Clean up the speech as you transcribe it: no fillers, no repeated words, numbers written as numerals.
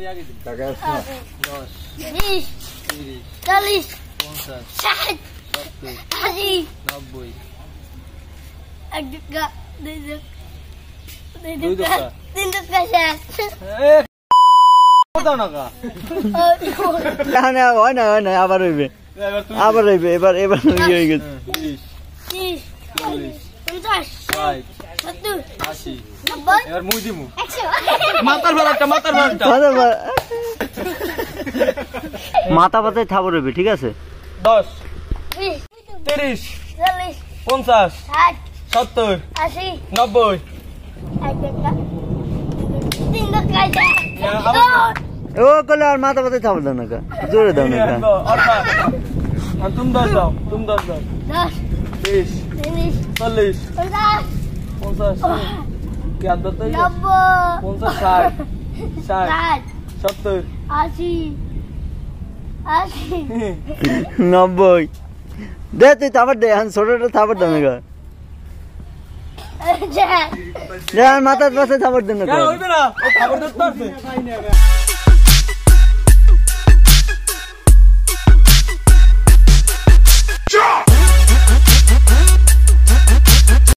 আগে দিন টাকা 10 20 30 40 50 60 70 80 90 এক টাকা দুই দুই টাকা টাকা তিন টাকা শেষ কত টাকা না হয় না আবার হইবে এবার ইয়ে হয়ে গেছে 30 40 50 60 70 80 90 এবার মুই দিমু 100 মাথার ভাড়াটা মাথা পাতায় থাবর হইবে ঠিক আছে 10 20 30 40 50 60 70 80 90 এক টাকা তিন টাকা শেষ ও কলে আর মাথা পাতায় থাবর দাও না জোরে দাও না আর তুমি 10 দাও 10 30 30 40 50 50 কি আদত 90 50 60 70 80 90 দে তুই থাবর দে এখন ছোটটা থাবর দাও না দে আর মাথার পাশে থাবর দেন না হইবে না ও খবর দিতে পারছে